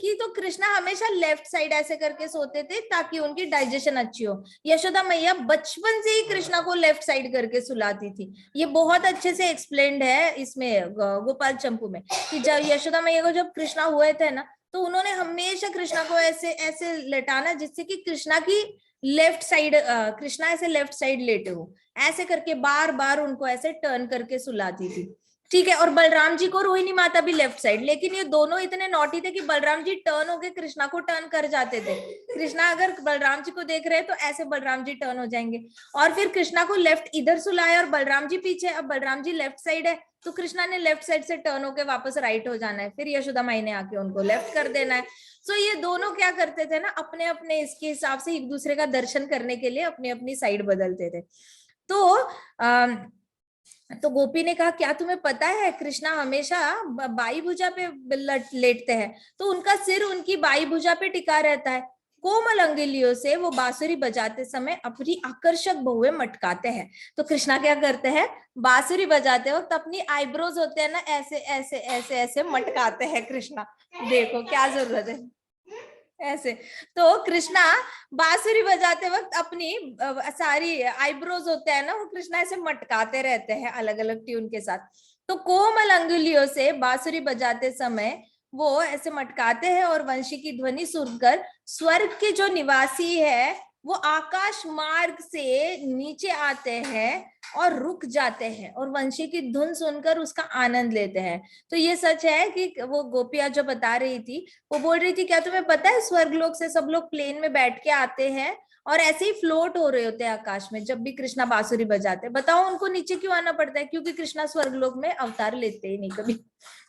की तो कृष्णा हमेशा लेफ्ट साइड ऐसे करके सोते थे ताकि उनकी डाइजेशन अच्छी हो। यशोदा मैया बचपन से ही कृष्णा को लेफ्ट साइड करके सुलाती थी। ये बहुत अच्छे से एक्सप्लेन्ड है इसमें गोपाल चंपू में, कि जब यशोदा मैया को जब कृष्णा हुए थे ना, तो उन्होंने हमेशा कृष्णा को ऐसे ऐसे लेटाना जिससे कि कृष्णा की लेफ्ट साइड, कृष्णा ऐसे लेफ्ट साइड लेटे हो, ऐसे करके बार बार उनको ऐसे टर्न करके सुलाती थी। ठीक है। और बलराम जी को रोहिणी माता भी लेफ्ट साइड, लेकिन ये दोनों इतने नॉटी थे कि बलराम जी टर्न होके कृष्णा को टर्न कर जाते थे। कृष्णा अगर बलराम जी को देख रहे हैं तो ऐसे बलराम जी टर्न हो जाएंगे, और फिर कृष्णा को लेफ्ट इधर सुलाया और बलराम जी पीछे। अब बलराम जी लेफ्ट साइड है तो कृष्णा ने लेफ्ट साइड से टर्न होके वापस राइट हो जाना है, फिर यशोदा माई ने आके उनको लेफ्ट कर देना है। सो ये दोनों क्या करते थे ना, अपने अपने इसके हिसाब से एक दूसरे का दर्शन करने के लिए अपनी अपनी साइड बदलते थे। तो गोपी ने कहा, क्या तुम्हें पता है कृष्णा हमेशा बाई भुजा पे लेटते हैं, तो उनका सिर उनकी बाई भुजा पे टिका रहता है। कोमल अंगुलियों से वो बांसुरी बजाते समय अपनी आकर्षक बहुएं मटकाते हैं। तो कृष्णा क्या करते हैं, बांसुरी बजाते वक्त अपनी आईब्रोज होते हैं ना, ऐसे ऐसे ऐसे ऐसे मटकाते हैं कृष्णा। देखो क्या जरूरत है ऐसे। तो कृष्णा बांसुरी बजाते वक्त अपनी सारी आईब्रोज होते हैं ना, वो कृष्णा ऐसे मटकाते रहते हैं अलग अलग ट्यून के साथ। तो कोमल अंगुलियों से बांसुरी बजाते समय वो ऐसे मटकाते हैं और वंशी की ध्वनि सुनकर स्वर्ग के जो निवासी है वो आकाश मार्ग से नीचे आते हैं और रुक जाते हैं और वंशी की धुन सुनकर उसका आनंद लेते हैं। तो ये सच है कि वो गोपियां जो बता रही थी, वो बोल रही थी, क्या तुम्हें पता है स्वर्गलोक से सब लोग प्लेन में बैठ के आते हैं और ऐसे ही फ्लोट हो रहे होते हैं आकाश में जब भी कृष्णा बांसुरी बजाते हैं। बताओ उनको नीचे क्यों आना पड़ता है? क्योंकि कृष्णा स्वर्गलोक में अवतार लेते ही नहीं कभी।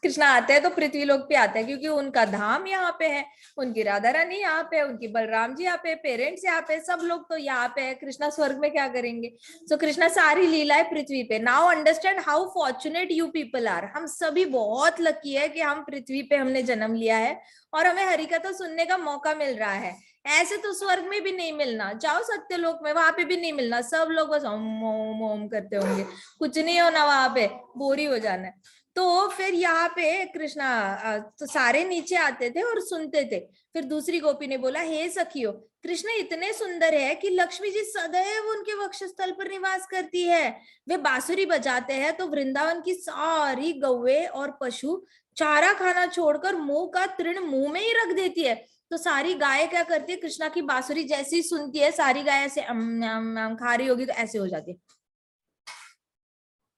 कृष्णा आते हैं तो पृथ्वी लोक पे आते हैं, क्योंकि उनका धाम यहाँ पे है, उनकी राधा रानी यहाँ पे, उनकी बलराम जी यहाँ पे, पेरेंट्स यहाँ पे, सब लोग तो यहाँ पे है। कृष्णा स्वर्ग में क्या करेंगे? सो कृष्णा सारी लीला है पृथ्वी पे। Now understand how fortunate you people are. हम सभी बहुत लकी है कि हम पृथ्वी पे हमने जन्म लिया है और हमें हरिकथा सुनने का मौका मिल रहा है। ऐसे तो स्वर्ग में भी नहीं मिलना, जाओ सत्यलोक में, वहां पे भी नहीं मिलना। सब लोग बस ओम ओम ओम करते होंगे, कुछ नहीं होना वहां पे, बोरी हो जाना है। तो फिर यहाँ पे कृष्णा तो सारे नीचे आते थे और सुनते थे। फिर दूसरी गोपी ने बोला, हे सखियो, कृष्ण इतने सुंदर है कि लक्ष्मी जी सदैव उनके वक्षस्थल पर निवास करती है। वे बांसुरी बजाते हैं तो वृंदावन की सारी गौएं और पशु चारा खाना छोड़कर मुंह का तृण मुंह में ही रख देती है। तो सारी गाय क्या करती है, कृष्णा की बांसुरी जैसी सुनती है, सारी गाय ऐसे खा रही होगी तो ऐसे हो जाती है,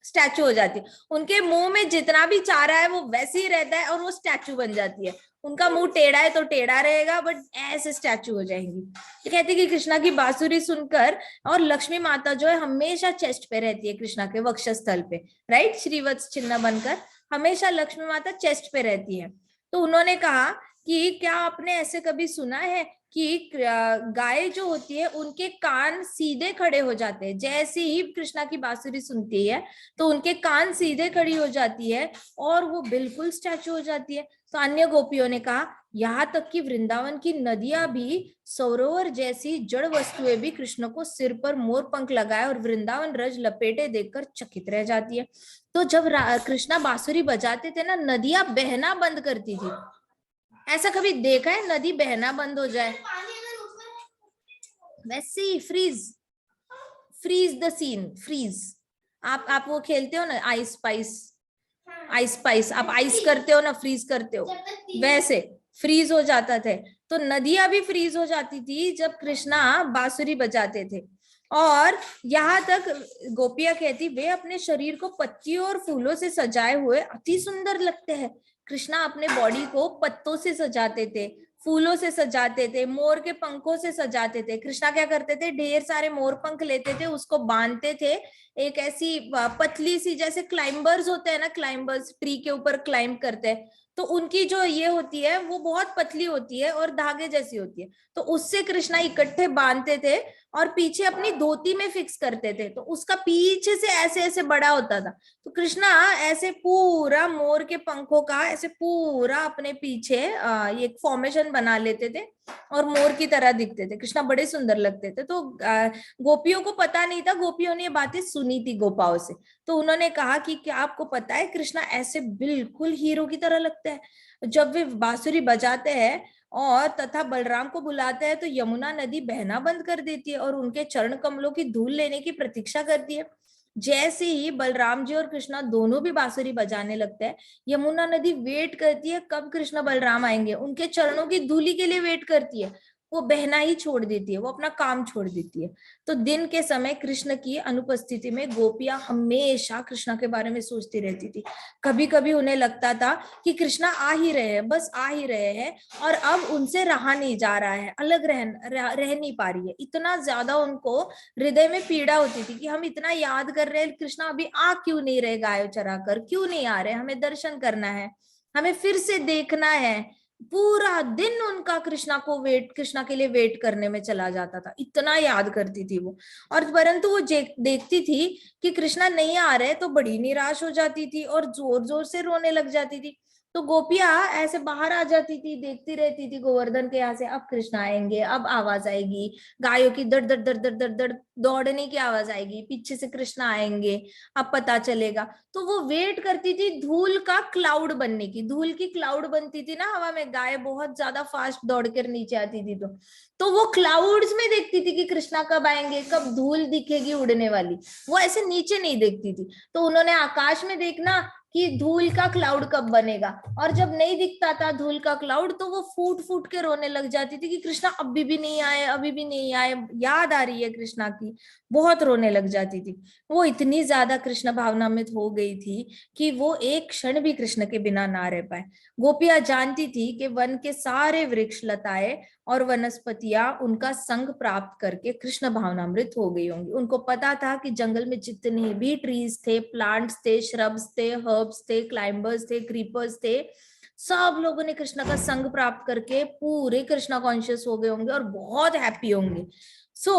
स्टैचू हो जाती है। उनके मुंह में जितना भी चारा है वो वैसे ही रहता है और वो स्टैचू बन जाती है। उनका मुंह टेढ़ा है तो टेढ़ा रहेगा, बट ऐसे स्टैचू हो जाएंगी। तो कहते हैं कि कृष्णा की बांसुरी सुनकर, और लक्ष्मी माता जो है हमेशा चेस्ट पे रहती है कृष्णा के वक्षस्थल पे, राइट, श्रीवत्स चिन्ह बनकर हमेशा लक्ष्मी माता चेस्ट पे रहती है। तो उन्होंने कहा कि क्या आपने ऐसे कभी सुना है कि गाय जो होती है उनके कान सीधे खड़े हो जाते हैं, जैसे ही कृष्णा की बांसुरी सुनती है तो उनके कान सीधे खड़ी हो जाती है और वो बिल्कुल स्टैचू हो जाती है। तो अन्य गोपियों ने कहा, यहाँ तक कि वृंदावन की नदियां भी, सरोवर जैसी जड़ वस्तुएं भी कृष्ण को सिर पर मोर पंख लगाए और वृंदावन रज लपेटे देखकर चकित रह जाती है। तो जब कृष्णा बांसुरी बजाते थे ना, नदियां बहना बंद करती थी। ऐसा कभी देखा है नदी बहना बंद हो जाए? वैसे ही फ्रीज द सीन, फ्रीज। आप वो खेलते हो ना आइस स्पाइस, आप आइस करते हो ना, फ्रीज करते हो, वैसे फ्रीज हो जाता थे। तो नदियां भी फ्रीज हो जाती थी जब कृष्णा बांसुरी बजाते थे। और यहाँ तक गोपियां कहती, वे अपने शरीर को पत्तियों और फूलों से सजाए हुए अति सुंदर लगते हैं। कृष्णा अपने बॉडी को पत्तों से सजाते थे, फूलों से सजाते थे, मोर के पंखों से सजाते थे। कृष्णा क्या करते थे, ढेर सारे मोर पंख लेते थे, उसको बांधते थे एक ऐसी पतली सी, जैसे क्लाइंबर्स होते हैं ना, क्लाइंबर्स ट्री के ऊपर क्लाइंब करते हैं, तो उनकी जो ये होती है वो बहुत पतली होती है और धागे जैसी होती है, तो उससे कृष्णा इकट्ठे बांधते थे और पीछे अपनी धोती में फिक्स करते थे, तो उसका पीछे से ऐसे ऐसे बड़ा होता था। तो कृष्णा ऐसे पूरा मोर के पंखों का ऐसे पूरा अपने पीछे ये फॉर्मेशन बना लेते थे और मोर की तरह दिखते थे। कृष्णा बड़े सुंदर लगते थे। तो गोपियों को पता नहीं था, गोपियों ने ये बातें सुनी थी गोपाओं से, तो उन्होंने कहा कि क्या आपको पता है कृष्णा ऐसे बिल्कुल हीरो की तरह लगता है। जब वे बांसुरी बजाते हैं और तथा बलराम को बुलाते हैं तो यमुना नदी बहना बंद कर देती है और उनके चरण कमलों की धूल लेने की प्रतीक्षा करती है। जैसे ही बलराम जी और कृष्णा दोनों भी बांसुरी बजाने लगते हैं, यमुना नदी वेट करती है कब कृष्णा बलराम आएंगे, उनके चरणों की धूली के लिए वेट करती है। वो बहना ही छोड़ देती है, वो अपना काम छोड़ देती है। तो दिन के समय कृष्ण की अनुपस्थिति में गोपियां हमेशा कृष्णा के बारे में सोचती रहती थी। कभी कभी उन्हें लगता था कि कृष्णा आ ही रहे हैं, बस आ ही रहे हैं, और अब उनसे रहा नहीं जा रहा है, अलग रह नहीं पा रही है। इतना ज्यादा उनको हृदय में पीड़ा होती थी कि हम इतना याद कर रहे हैं, कृष्णा अभी आ क्यों नहीं रहे, गाय चरा कर क्यों नहीं आ रहे, हमें दर्शन करना है, हमें फिर से देखना है। पूरा दिन उनका कृष्णा के लिए वेट करने में चला जाता था, इतना याद करती थी वो। और परंतु वो देखती थी कि कृष्णा नहीं आ रहे तो बड़ी निराश हो जाती थी और जोर जोर से रोने लग जाती थी। तो गोपियां ऐसे बाहर आ जाती थी, देखती रहती थी गोवर्धन के यहाँ से, अब कृष्णा आएंगे, अब आवाज आएगी, गायों की दड़ दड़ दड़ दड़ दड़ दड़ दौड़ने की आवाज आएगी, पीछे से कृष्णा आएंगे, अब पता चलेगा। तो वो वेट करती थी धूल का क्लाउड बनने की, धूल की क्लाउड बनती थी ना हवा में, गाय बहुत ज्यादा फास्ट दौड़ कर नीचे आती थी, तो वो क्लाउड्स में देखती थी कि कृष्णा कब आएंगे, कब धूल दिखेगी उड़ने वाली। वो ऐसे नीचे नहीं देखती थी। तो उन्होंने आकाश में देखना कि धूल का क्लाउड कब बनेगा, और जब नहीं दिखता था धूल का क्लाउड तो वो फूट फूट के रोने लग जाती थी कि कृष्णा अभी भी नहीं आए, अभी भी नहीं आए, याद आ रही है कृष्णा की, बहुत रोने लग जाती थी। वो इतनी ज्यादा कृष्ण भावनामृत हो गई थी कि वो एक क्षण भी कृष्ण के बिना ना रह पाए। गोपियां जानती थी कि वन के सारे वृक्ष लताएं और वनस्पतियां उनका संग प्राप्त करके कृष्ण भावनामृत हो गई होंगी। उनको पता था कि जंगल में जितने भी ट्रीज थे, प्लांट्स थे, श्रब्स थे, हर्ब्स थे, क्लाइंबर्स थे, क्रीपर्स थे, सब लोगों ने कृष्ण का संग प्राप्त करके पूरे कृष्णा कॉन्शियस हो गए होंगे और बहुत हैप्पी होंगे। सो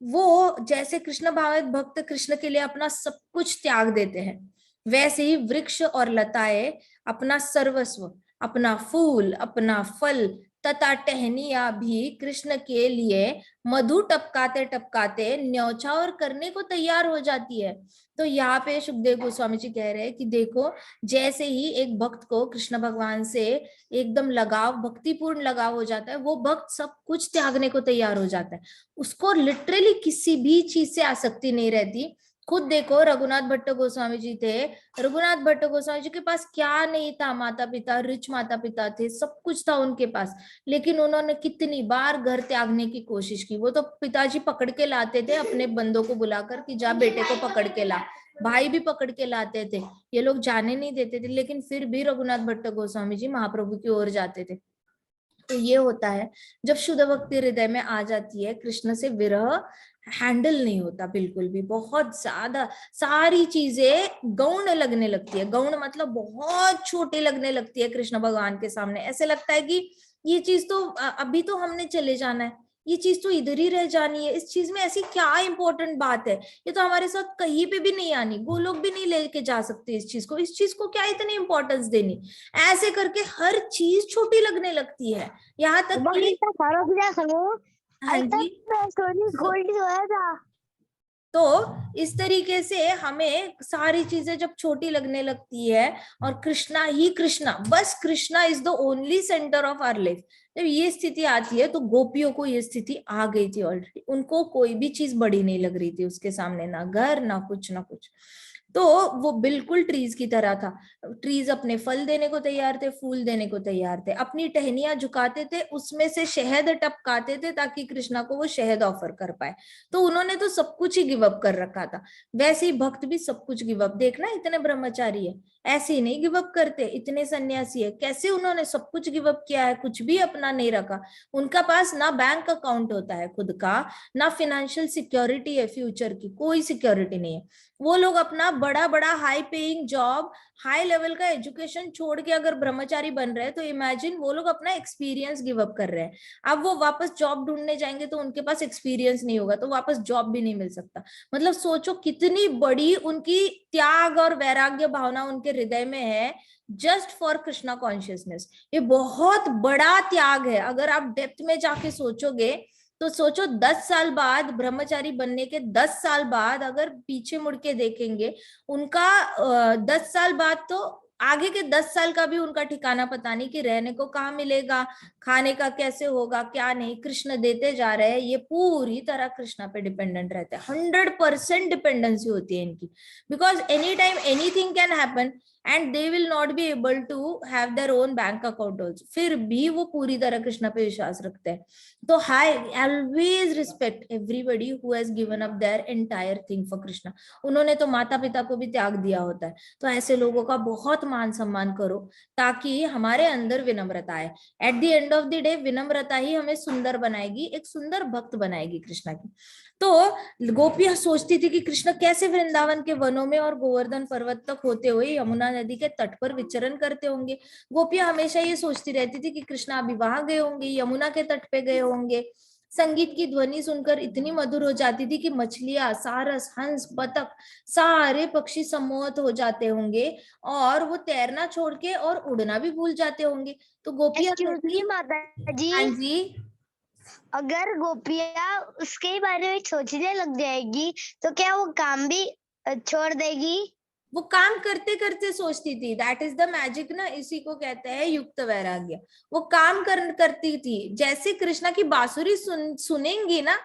वो जैसे कृष्ण भावित भक्त कृष्ण के लिए अपना सब कुछ त्याग देते हैं, वैसे ही वृक्ष और लताएं अपना सर्वस्व, अपना फूल, अपना फल तथा टहनियां भी कृष्ण के लिए मधु टपकाते टपकाते न्यौछावर करने को तैयार हो जाती है। तो यहाँ पे सुखदेव गोस्वामी जी कह रहे हैं कि देखो, जैसे ही एक भक्त को कृष्ण भगवान से एकदम लगाव, भक्तिपूर्ण लगाव हो जाता है, वो भक्त सब कुछ त्यागने को तैयार हो जाता है, उसको लिटरली किसी भी चीज से आसक्ति नहीं रहती। खुद देखो, रघुनाथ भट्ट गोस्वामी जी थे, रघुनाथ भट्ट गोस्वामी जी के पास क्या नहीं था, माता पिता, रिच माता पिता थे, सब कुछ था उनके पास, लेकिन उन्होंने कितनी बार घर त्यागने की कोशिश की। वो तो पिताजी पकड़ के लाते थे अपने बंदों को बुलाकर कि जा बेटे को पकड़ के ला, भाई भी पकड़ के लाते थे, ये लोग जाने नहीं देते थे, लेकिन फिर भी रघुनाथ भट्ट गोस्वामी जी महाप्रभु की ओर जाते थे। तो ये होता है जब शुद्ध भक्ति हृदय में आ जाती है, कृष्ण से विरह हैंडल नहीं होता बिल्कुल भी, बहुत ज्यादा सारी चीजें गौण लगने लगती है। गौण मतलब बहुत छोटी लगने लगती है कृष्ण भगवान के सामने। ऐसे लगता है कि ये चीज तो अभी तो हमने चले जाना है, ये चीज तो इधर ही रह जानी है, इस चीज में ऐसी क्या इंपॉर्टेंट बात है, ये तो हमारे साथ कहीं पे भी नहीं आनी, वो लोग भी नहीं लेके जा सकते इस चीज को क्या इतनी इंपॉर्टेंस देनी। ऐसे करके हर चीज छोटी लगने लगती है, यहाँ तक कि हाँ जी। तो इस तरीके से हमें सारी चीजें जब छोटी लगने लगती है और कृष्णा ही कृष्णा, बस Krishna is the only centre of our life, जब ये स्थिति आती है, तो गोपियों को ये स्थिति आ गई थी ऑलरेडी। उनको कोई भी चीज बड़ी नहीं लग रही थी उसके सामने, ना घर ना कुछ ना कुछ। तो वो बिल्कुल ट्रीज की तरह था। ट्रीज अपने फल देने को तैयार थे, फूल देने को तैयार थे, अपनी टहनियां झुकाते थे, उसमें से शहद टपकाते थे ताकि कृष्णा को वो शहद ऑफर कर पाए। तो उन्होंने तो सब कुछ ही गिव अप कर रखा था। वैसे ही भक्त भी सब कुछ गिव अप, देखना इतने ब्रह्मचारी है, ऐसे ही नहीं गिव अप करते, इतने सन्यासी है, कैसे उन्होंने सब कुछ गिव अप किया है, कुछ भी अपना नहीं रखा। उनका पास ना बैंक अकाउंट होता है खुद का, ना फाइनेंशियल सिक्योरिटी है, फ्यूचर की कोई सिक्योरिटी नहीं है। वो लोग अपना बड़ा बड़ा high paying job high level का एजुकेशन छोड़ के अगर ब्रह्मचारी बन रहे हैं तो इमेजिन वो लोग अपना एक्सपीरियंस गिव अप कर रहे हैं। अब वो वापस जॉब ढूंढने जाएंगे तो उनके पास एक्सपीरियंस नहीं होगा, तो वापस जॉब भी नहीं मिल सकता। मतलब सोचो कितनी बड़ी उनकी त्याग और वैराग्य भावना उनके हृदय में है, जस्ट फॉर कृष्णा कॉन्शियसनेस। ये बहुत बड़ा त्याग है। अगर आप डेप्थ में जाके सोचोगे तो सोचो 10 साल बाद, ब्रह्मचारी बनने के 10 साल बाद अगर पीछे मुड़ के देखेंगे, उनका 10 साल बाद तो आगे के 10 साल का भी उनका ठिकाना पता नहीं कि रहने को कहाँ मिलेगा, खाने का कैसे होगा, क्या नहीं। कृष्ण देते जा रहे हैं, ये पूरी तरह कृष्णा पे डिपेंडेंट रहते हैं। 100% डिपेंडेंसी होती है इनकी, because any time anything can happen and they will not be able to have their own bank account also, फिर भी वो पूरी तरह कृष्णा पे विश्वास रखते हैं। तो I always respect everybody who has given up their entire thing for Krishna. उन्होंने तो माता पिता को भी त्याग दिया होता है, तो ऐसे लोगों का बहुत मान सम्मान करो ताकि हमारे अंदर विनम्रता आए। At the end of the day विनम्रता ही हमें सुंदर बनाएगी, एक सुंदर भक्त बनाएगी कृष्णा की। तो गोपियां सोचती थी कि कृष्ण कैसे वृंदावन के वनों में और गोवर्धन पर्वत तक होते हुए यमुना नदी के तट पर विचरण करते होंगे। गोपियां हमेशा ये सोचती रहती थी कि कृष्ण अभी वहां गए होंगे, यमुना के तट पे गए होंगे। संगीत की ध्वनि सुनकर इतनी मधुर हो जाती थी कि मछलियां, सारस, हंस, बतख, सारे पक्षी सम्मोहित हो जाते होंगे और वो तैरना छोड़ के और उड़ना भी भूल जाते होंगे। तो गोपियां एक्सक्यूज मी कहती, माता हाँ जी, जी, अगर गोपियाँ उसके बारे में सोचने लग जाएगी तो क्या वो काम भी छोड़ देगी? वो काम करते करते सोचती थी। दैट इज द मैजिक ना, इसी को कहते हैं युक्त वैराग्य। वो काम करती थी। जैसे कृष्णा की बांसुरी सुनेंगी ना,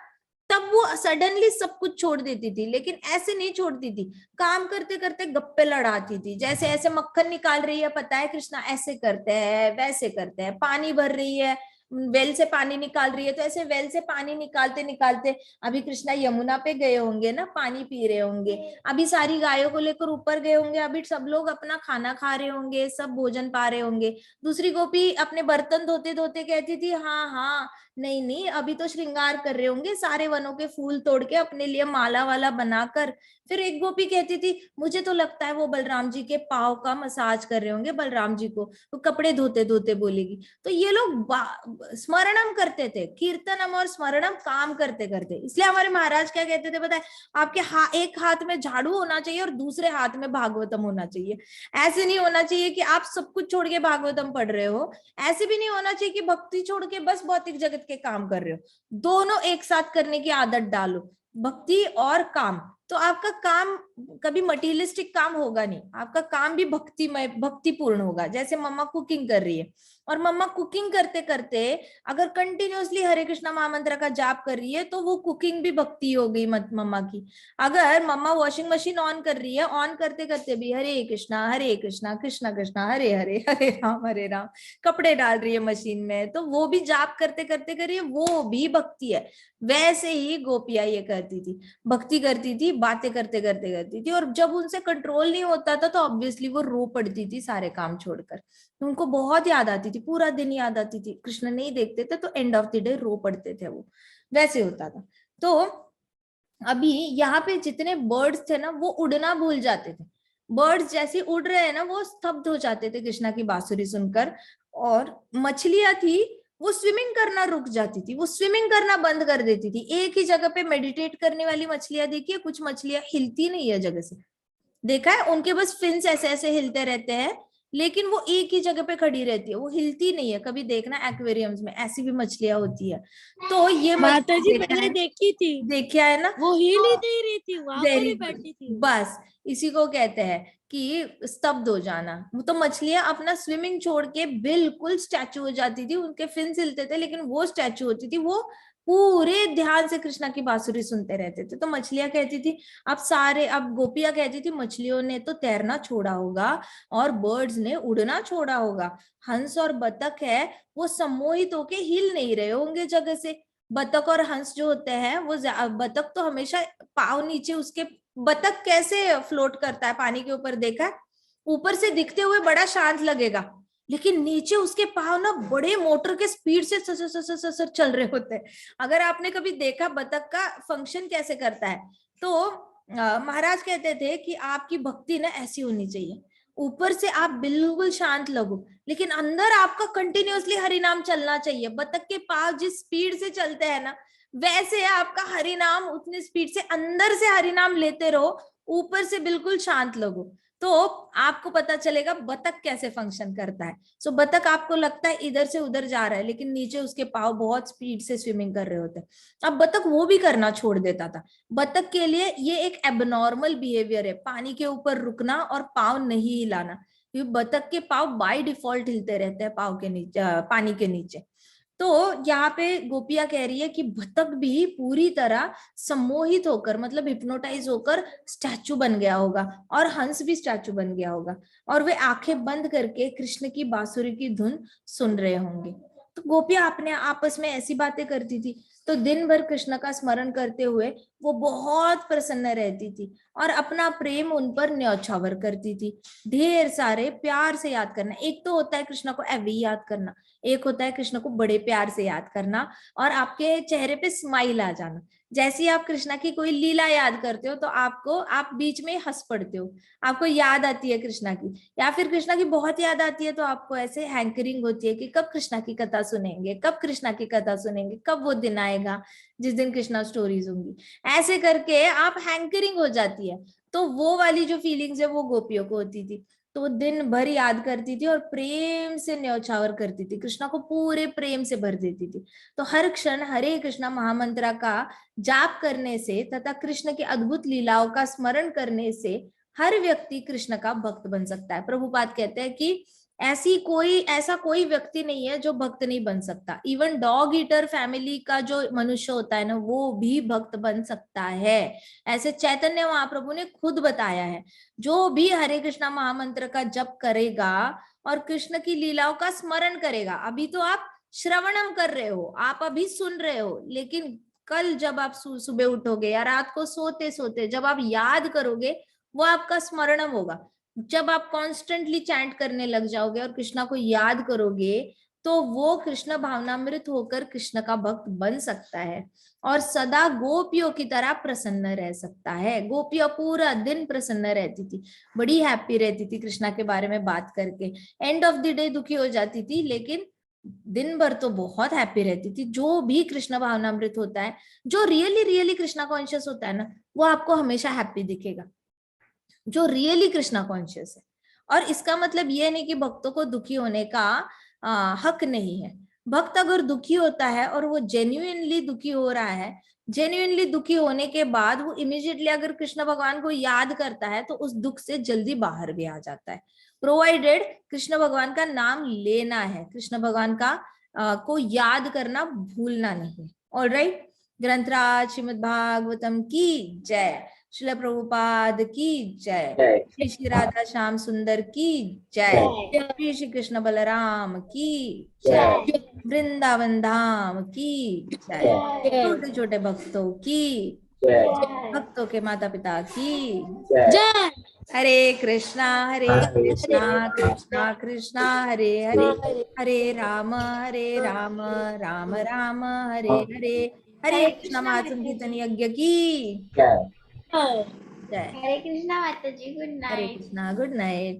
तब वो सडनली सब कुछ छोड़ देती थी, लेकिन ऐसे नहीं छोड़ती थी। काम करते करते गप्पे लड़ाती थी। जैसे ऐसे मक्खन निकाल रही है, पता है कृष्णा ऐसे करते हैं, वैसे करते हैं। पानी भर रही है, वेल से पानी निकाल रही है, तो ऐसे वेल से पानी निकालते निकालते अभी कृष्णा यमुना पे गए होंगे ना, पानी पी रहे होंगे। अभी सारी गायों को लेकर ऊपर गए होंगे, अभी सब लोग अपना खाना खा रहे होंगे, सब भोजन पा रहे होंगे। दूसरी गोपी अपने बर्तन धोते धोते कहती थी, हाँ हाँ, नहीं नहीं, अभी तो श्रृंगार कर रहे होंगे, सारे वनों के फूल तोड़ के अपने लिए माला वाला बनाकर। फिर एक गोपी कहती थी, मुझे तो लगता है वो बलराम जी के पाँव का मसाज कर रहे होंगे, बलराम जी को। वो कपड़े धोते धोते बोलेगी। तो ये लोग स्मरणम करते थे, कीर्तनम और स्मरणम काम करते करते। इसलिए हमारे महाराज क्या कहते थे पता है, आपके एक हाथ में झाड़ू होना चाहिए और दूसरे हाथ में भागवतम होना चाहिए। ऐसे नहीं होना चाहिए कि आप सब कुछ छोड़ के भागवतम पढ़ रहे हो, ऐसे भी नहीं होना चाहिए कि भक्ति छोड़ के बस भौतिक जगत के काम कर रहे हो। दोनों एक साथ करने की आदत डालो, भक्ति और काम। तो आपका काम कभी मटीरियलिस्टिक काम होगा नहीं, आपका काम भी भक्तिमय, भक्तिपूर्ण होगा। जैसे मम्मा कुकिंग कर रही है, और मम्मा कुकिंग करते करते अगर कंटिन्यूअसली हरे कृष्णा महामंत्र का जाप कर रही है तो वो कुकिंग भी भक्ति हो गई मम्मा की। अगर मम्मा वॉशिंग मशीन ऑन कर रही है, ऑन करते करते भी हरे कृष्णा कृष्णा कृष्णा हरे हरे हरे राम कपड़े डाल रही है मशीन में, तो वो भी जाप करते करते कर रही है, वो भी भक्ति है। वैसे ही गोपियां ये करती थी, भक्ति करती थी, बातें करते करते करती थी। और जब उनसे कंट्रोल नहीं होता था तो ऑब्वियसली वो रो पड़ती थी सारे काम छोड़कर। उनको बहुत याद आती थी, पूरा दिन याद आती थी। कृष्ण नहीं देखते थे तो एंड ऑफ द डे रो पड़ते थे वो, वैसे होता था। तो अभी यहाँ पे जितने बर्ड्स थे ना वो उड़ना भूल जाते थे। बर्ड्स जैसे उड़ रहे हैं ना, वो स्तब्ध हो जाते थे कृष्णा की बांसुरी सुनकर। और मछलियां थी, वो स्विमिंग करना रुक जाती थी, वो स्विमिंग करना बंद कर देती थी। एक ही जगह पे मेडिटेट करने वाली मछलियां देखिए, कुछ मछलियां हिलती नहीं है जगह से, देखा है, उनके बस फिन्स ऐसे ऐसे हिलते रहते हैं, लेकिन वो एक ही जगह पे खड़ी रहती है, वो हिलती नहीं है। कभी देखना एक्वेरियम्स में ऐसी भी मछलियां होती है। तो ये माता जी देखा पहले है, देखी थी, देखा है ना, वो हिल ही नहीं रही थी, वहां पर वेरी ही गुड। बैठी थी। बस इसी को कहते हैं कि स्तब्ध हो जाना। तो मछलियां अपना स्विमिंग छोड़ के बिल्कुल स्टैचू हो जाती थी, उनके फिन हिलते थे लेकिन वो स्टैचू होती थी, वो पूरे ध्यान से कृष्णा की बांसुरी सुनते रहते थे। तो मछलियां कहती थी, अब गोपियां कहती थी मछलियों ने तो तैरना छोड़ा होगा और बर्ड्स ने उड़ना छोड़ा होगा। हंस और बतख है, वो सम्मोहित होके हिल नहीं रहे होंगे जगह से। बतख और हंस जो होते हैं वो, बतख तो हमेशा पाँव नीचे, उसके बतख कैसे फ्लोट करता है पानी के ऊपर, देखा है? ऊपर से दिखते हुए बड़ा शांत लगेगा, लेकिन नीचे उसके पाँव ना बड़े मोटर के स्पीड से sir sir sir sir sir चल रहे होते हैं। अगर आपने कभी देखा बतख का फंक्शन कैसे करता है, तो महाराज कहते थे कि आपकी भक्ति ना ऐसी होनी चाहिए। ऊपर से आप बिल्कुल शांत लगो, लेकिन अंदर आपका कंटिन्यूअसली हरि नाम चलना चाहिए। बतख के पाँव जिस स्पीड से चलते हैं ना, वैसे हरि हरि नाम उतनी स्पीड से अंदर से हरि नाम लेते रहो, ऊपर से बिल्कुल शांत लगो, तो आपको पता चलेगा बतख कैसे फंक्शन करता है। सो बतख आपको लगता है इधर से उधर जा रहा है, लेकिन नीचे उसके पाँव बहुत स्पीड से स्विमिंग कर रहे होते हैं। अब बतख वो भी करना छोड़ देता था। बतख के लिए ये एक एबनॉर्मल बिहेवियर है, पानी के ऊपर रुकना और पाँव नहीं हिलाना, क्योंकि बतख के पाँव बाय डिफॉल्ट हिलते रहते हैं पाँव के नीचे, पानी के नीचे। तो यहाँ पे गोपिया कह रही है कि बतख भी पूरी तरह सम्मोहित होकर, मतलब हिप्नोटाइज होकर स्टैचू बन गया होगा, और हंस भी स्टैचू बन गया होगा, और वे आंखें बंद करके कृष्ण की बांसुरी की धुन सुन रहे होंगे। तो गोपियां अपने आपस में ऐसी बातें करती थी। तो दिन भर कृष्ण का स्मरण करते हुए वो बहुत प्रसन्न रहती थी और अपना प्रेम उन पर न्यौछावर करती थी। ढेर सारे प्यार से याद करना, एक तो होता है कृष्ण को ऐवे ही याद करना, एक होता है कृष्ण को बड़े प्यार से याद करना और आपके चेहरे पे स्माइल आ जाना। जैसे ही आप कृष्णा की कोई लीला याद करते हो तो आप बीच में हंस पड़ते हो, आपको याद आती है कृष्णा की, या फिर कृष्णा की बहुत याद आती है तो आपको ऐसे हैंकरिंग होती है कि कब कृष्णा की कथा सुनेंगे, कब कृष्णा की कथा सुनेंगे, कब वो दिन आएगा जिस दिन कृष्णा स्टोरीज होंगी। ऐसे करके आप हैंकरिंग हो जाती है। तो वो वाली जो फीलिंग्स है वो गोपियों को होती थी। तो दिन भर याद करती थी और प्रेम से न्यौछावर करती थी, कृष्णा को पूरे प्रेम से भर देती थी। तो हर क्षण हरे कृष्णा महामंत्र का जाप करने से तथा कृष्ण की अद्भुत लीलाओं का स्मरण करने से हर व्यक्ति कृष्ण का भक्त बन सकता है। प्रभुपाद कहते हैं कि ऐसा कोई व्यक्ति नहीं है जो भक्त नहीं बन सकता। इवन डॉग ईटर फैमिली का जो मनुष्य होता है ना, वो भी भक्त बन सकता है। ऐसे चैतन्य महाप्रभु ने खुद बताया है, जो भी हरे कृष्णा महामंत्र का जप करेगा और कृष्ण की लीलाओं का स्मरण करेगा, अभी तो आप श्रवणम कर रहे हो, आप अभी सुन रहे हो, लेकिन कल जब आप सुबह उठोगे या रात को सोते सोते जब आप याद करोगे, वो आपका स्मरणम होगा। जब आप कॉन्स्टेंटली चैंट करने लग जाओगे और कृष्णा को याद करोगे, तो वो कृष्ण भावनामृत होकर कृष्ण का भक्त बन सकता है और सदा गोपियों की तरह प्रसन्न रह सकता है। गोपियां पूरा दिन प्रसन्न रहती थी, बड़ी हैप्पी रहती थी कृष्णा के बारे में बात करके। एंड ऑफ द डे दुखी हो जाती थी, लेकिन दिन भर तो बहुत हैप्पी रहती थी। जो भी कृष्ण भावनामृत होता है, जो रियली रियली कृष्णा कॉन्शियस होता है ना, वो आपको हमेशा हैप्पी दिखेगा, जो रियली कृष्णा कॉन्शियस है। और इसका मतलब ये नहीं कि भक्तों को दुखी होने का हक नहीं है। भक्त अगर दुखी होता है और वो जेन्युइनली दुखी हो रहा है, जेन्युइनली दुखी होने के बाद वो इमीडिएटली अगर कृष्ण भगवान को याद करता है तो उस दुख से जल्दी बाहर भी आ जाता है, प्रोवाइडेड कृष्ण भगवान का नाम लेना है, कृष्ण भगवान का को याद करना भूलना नहीं। ऑलराइट, ग्रंथराज श्रीमद् भागवतम की जय, श्रील प्रभुपाद की जय, श्री श्री राधा श्याम सुंदर की जय, श्री श्री कृष्ण बलराम की जय, वृंदावन धाम की जय, छोटे छोटे भक्तों की जय, भक्तों के माता पिता की जय। हरे कृष्णा कृष्णा कृष्णा हरे हरे, हरे राम राम राम हरे हरे। हरे कृष्णा महासंकीर्तन यज्ञ की जय। हरे कृष्णा माता जी, गुड हरे नाइट। Krishna, good night.